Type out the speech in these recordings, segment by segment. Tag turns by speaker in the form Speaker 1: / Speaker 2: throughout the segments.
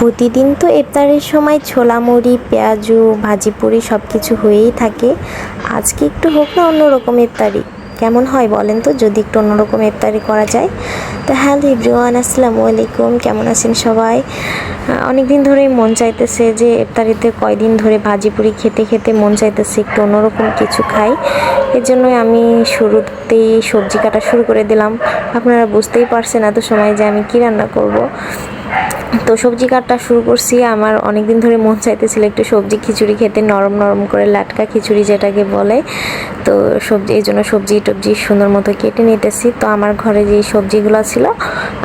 Speaker 1: প্রতিদিন তো ইফতারের সময় ছোলা মুড়ি পেঁয়াজু ভাজি পুরি সব কিছু হয়েই থাকে। আজকে একটু হোক না অন্যরকম ইফতারি, কেমন হয় বলেন তো যদি একটু অন্যরকম ইফতারি করা যায়। তো হ্যালো এভরিওয়ান, আসসালামু আলাইকুম, কেমন আছেন সবাই? অনেক দিন ধরেই মন চাইতেছে যে ইফতারিতে কয়দিন ধরে ভাজি পুরি খেতে খেতে মন চাইতেছে একটু অন্যরকম কিছু খাই। এর জন্যই আমি শুরুতেই সবজি কাটা শুরু করে দিলাম। আপনারা বুঝতেই পারছেন এত সময় যে আমি কি রান্না করব। তো সবজি কাটা শুরু করছি। আমার অনেক দিন ধরে মন চাইতেছিল একটু সবজি খিচুড়ি খেতে, নরম নরম করে লাটকা খিচুড়ি যেটাকে বলে। তো সবজি, এই জন্য সবজি টবজি সুন্দর মতো কেটে নিতেছি। তো আমার ঘরে যে সবজিগুলো ছিল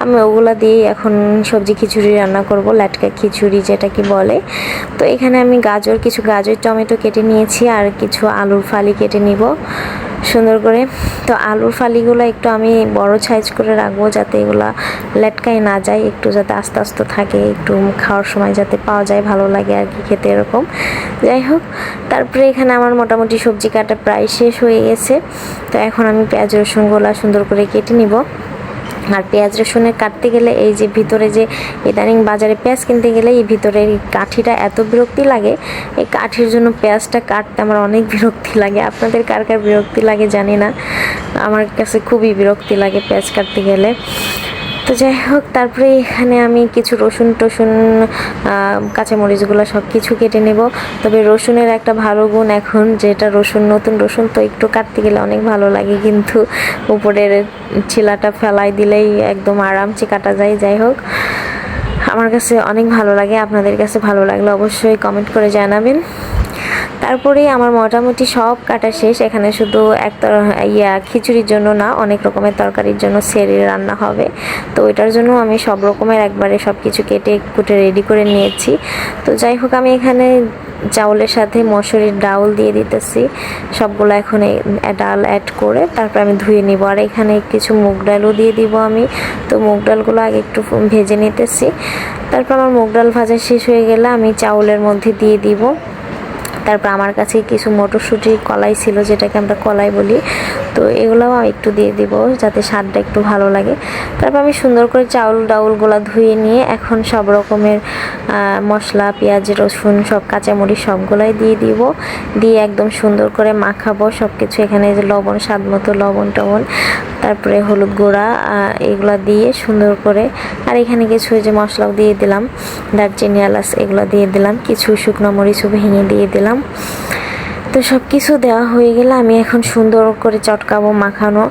Speaker 1: আমি ওগুলো দিয়েই এখন সবজি খিচুড়ি রান্না করব, লাটকা খিচুড়ি যেটাকে বলে। তো এখানে আমি কিছু গাজর টমেটো কেটে নিয়েছি আর কিছু আলুর ফালি কেটে নিব সুন্দর করে। তো আলুর ফালিগুলো একটু আমি বড় সাইজ করে রাখবো যাতে এগুলা লেটকায় না যায়, একটু যাতে আস্তে আস্তে থাকে, একটু খাওয়ার সময় যাতে পাওয়া যায়, ভালো লাগে আর কি খেতে এরকম। যাই হোক, তারপরে এখানে আমার মোটামুটি সবজি কাটা প্রায় শেষ হয়ে গেছে। তো এখন আমি পেঁয়াজ রসুনগুলো সুন্দর করে কেটে নিব। আর পেঁয়াজ রসুনের কাটতে গেলে এই যে ভিতরে যে ইদানিং বাজারে পেঁয়াজ কিনতে গেলে এই ভিতরের কাঠিটা এত বিরক্তি লাগে, এই কাঠির জন্য পেঁয়াজটা কাটতে আমার অনেক বিরক্তি লাগে। আপনাদের কার কার বিরক্তি লাগে জানি না, আমার কাছে খুবই বিরক্তি লাগে পেঁয়াজ কাটতে গেলে। তো যাই হোক, তারপরে এখানে আমি কিছু রসুন টসুন কাঁচামরিচগুলো সব কিছু কেটে নেব। তবে রসুনের একটা ভালো গুণ এখন, যেটা রসুন নতুন রসুন তো একটু কাটতে গেলে অনেক ভালো লাগে, কিন্তু উপরের ছিলাটা ফেলাই দিলেই একদম আরামসে কাটা যায়। যাই হোক, আমার কাছে অনেক ভালো লাগে, আপনাদের কাছে ভালো লাগলে অবশ্যই কমেন্ট করে জানাবেন। তারপরে আমার মোটামুটি সব কাটা শেষ। এখানে শুধু খিচুড়ির জন্য না, অনেক রকমের তরকারির জন্য সেরি রান্না হবে। তো ওইটার জন্য আমি সব রকমের একবারে সব কিছু কেটে কুটে রেডি করে নিয়েছি। তো যাই হোক, আমি এখানে চাউলের সাথে মসুরির ডাউল দিয়ে দিতেছি সবগুলো। এখন ডাল অ্যাড করে তারপর আমি ধুয়ে নিব। আর এখানে কিছু মুগ ডালও দিয়ে দিব আমি। তো মুগ ডালগুলো আগে একটু ভেজে নিতেছি। তারপর আমার মুগ ডাল ভাজা শেষ হয়ে গেলে আমি চাউলের মধ্যে দিয়ে দিব। তারপর আমার কাছে কিছু মটরশুঁটি কলাই ছিল, যেটাকে আমরা কলাই বলি, তো এগুলোও একটু দিয়ে দিব যাতে স্বাদটা একটু ভালো লাগে। তারপর আমি সুন্দর করে ডাউলগুলো ধুয়ে নিয়ে এখন সব রকমের মশলা পেঁয়াজ রসুন সব কাঁচামরিচ সবগুলাই দিয়ে দিব, দিয়ে একদম সুন্দর করে মাখাবো সব কিছু। এখানে যে লবণ, স্বাদ মতো লবণ টবণ, তারপরে হলুদ গুঁড়া, এগুলো দিয়ে সুন্দর করে। আর এখানে কিছু যে মশলাও দিয়ে দিলাম, দারচিনি এলাচ এগুলো দিয়ে দিলাম, কিছু শুকনো মরিচও ভেঙে দিয়ে দিলাম। তো সব কিছু দেওয়া হয়ে গেলে আমি এখন সুন্দর করে চটকাবো, মাখানো।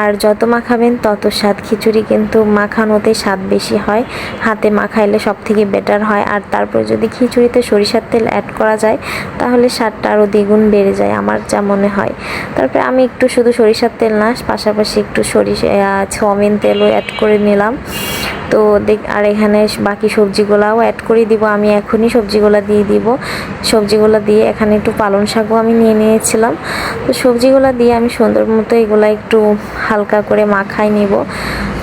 Speaker 1: আর যত মাখাবেন তত স্বাদ। খিচুড়ি কিন্তু মাখানোতে স্বাদ বেশি হয়, হাতে মাখাইলে সব থেকে বেটার হয়। আর তারপর যদি খিচুড়িতে সরিষার তেল অ্যাড করা যায় তাহলে স্বাদটা আরও দ্বিগুণ বেড়ে যায়, আমার যা মনে হয়। তারপরে আমি একটু শুধু সরিষার তেল না, পাশাপাশি একটু সয়াবিন তেলও অ্যাড করে নিলাম। তো আর এখানে বাকি সবজিগুলাও অ্যাড করে দিব। আমি এখনই সবজিগুলো দিয়ে দিব। সবজিগুলো দিয়ে এখানে একটু পালং শাকও আমি নিয়ে নিয়েছিলাম। তো সবজিগুলো দিয়ে আমি সুন্দর মতো এগুলো একটু হালকা করে মাখাই নিব।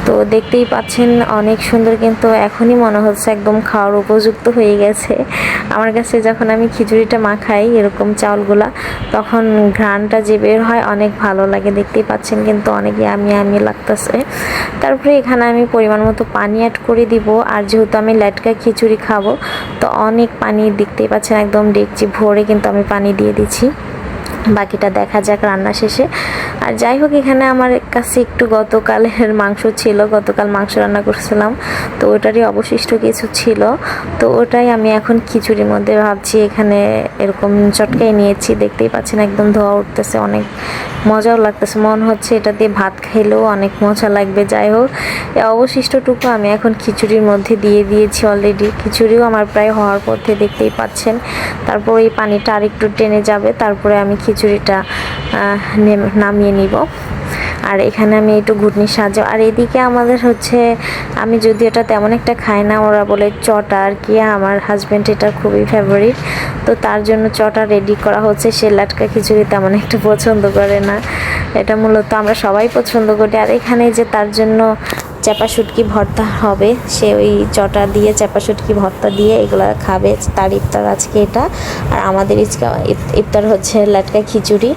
Speaker 1: তো দেখতেই পাচ্ছেন অনেক সুন্দর, কিন্তু এখনই মনে হচ্ছে একদম খাওয়ার উপযুক্ত হয়ে গেছে আমার কাছে। যখন আমি খিচুড়িটা মাখাই এরকম চাউলগুলা, তখন ঘ্রাণটা যে বের হয় অনেক ভালো লাগে, দেখতেই পাচ্ছেন কিন্তু অনেক আমি লাগতেছে। তারপরে এখানে আমি পরিমাণ মতো পানি অ্যাড করে দিব। আর যেহেতু আমি লাটকা খিচুড়ি খাবো, তো অনেক পানি, দেখতেই পাচ্ছেন একদম ডেকচি ভরে কিন্তু আমি পানি দিয়ে দিচ্ছি। বাকিটা দেখা যাক রান্না শেষে। আর যাই হোক, এখানে আমার কাছে একটু গতকালের মাংস ছিল, গতকাল মাংস রান্না করছিলাম, তো ওটারই অবশিষ্ট কিছু ছিল। তো ওটাই আমি এখন খিচুড়ির মধ্যে ভাবছি, এখানে এরকম চটকাই নিয়েছি, দেখতেই পাচ্ছেন একদম ধোয়া উঠতেছে, অনেক মজাও লাগতেছে, মনে হচ্ছে এটা দিয়ে ভাত খাইলেও অনেক মজা লাগবে। যাই হোক, এই অবশিষ্টটুকু আমি এখন খিচুড়ির মধ্যে দিয়ে দিয়েছি অলরেডি। খিচুড়িও আমার প্রায় হওয়ার পথে, দেখতেই পাচ্ছেন। তারপর এই পানিটা আর একটু টেনে যাবে, তারপরে আমি খিচুড়িটা নামিয়ে নিব। আর এখানে আমি একটু ঘুটনির সাহায্য। আর এদিকে আমাদের হচ্ছে, আমি যদি এটা তেমন একটা খাই না, ওরা বলে চটা আর কি, আমার হাজব্যান্ড এটা খুবই ফেভারিট, তো তার জন্য চটা রেডি করা হচ্ছে। সে লাটকা খিচুড়ি তেমন একটা পছন্দ করে না, এটা মূলত আমরা সবাই পছন্দ করি। আর এখানে যে তার জন্য চাপা শুটকি ভর্তা হবে, সে ওই চটা দিয়ে চাপা শুটকি ভর্তা দিয়ে এগুলো খাবে, তার ইফতার আজকে এটা। আর আমাদের ইফতার হচ্ছে লাটকা খিচুড়ি।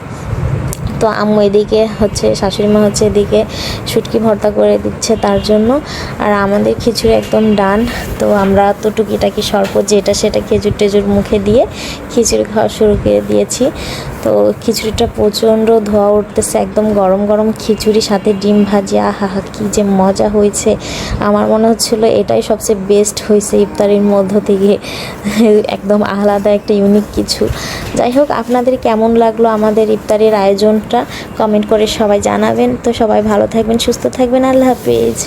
Speaker 1: তো আম্মু এদিকে হচ্ছে, শাশুড়ি মা হচ্ছে এদিকে শুটকি ভর্তা করে দিচ্ছে তার জন্য। আর আমাদের খিচুড়ি একদম ডান। তো আমরা তো টুকিটাকি শরবত যেটা সেটা খেজুর টেজুর মুখে দিয়ে খিচুড়ি খাওয়া শুরু করে দিয়েছি। তো খিচুড়িটা প্রচণ্ড ধোয়া উঠতেছে, একদম গরম গরম খিচুড়ি সাথে ডিম ভাজি, আহা হা কী যে মজা হয়েছে। আমার মনে হচ্ছিলো এটাই সবচেয়ে বেস্ট হয়েছে ইফতারির মধ্য থেকে, একদম আলাদা একটা ইউনিক কিছু। যাই হোক, আপনাদের কেমন লাগলো আমাদের ইফতারির আয়োজনটা কমেন্ট করে সবাই জানাবেন। তো সবাই ভালো থাকবেন, সুস্থ থাকবেন, আল্লাহ হাফেজ।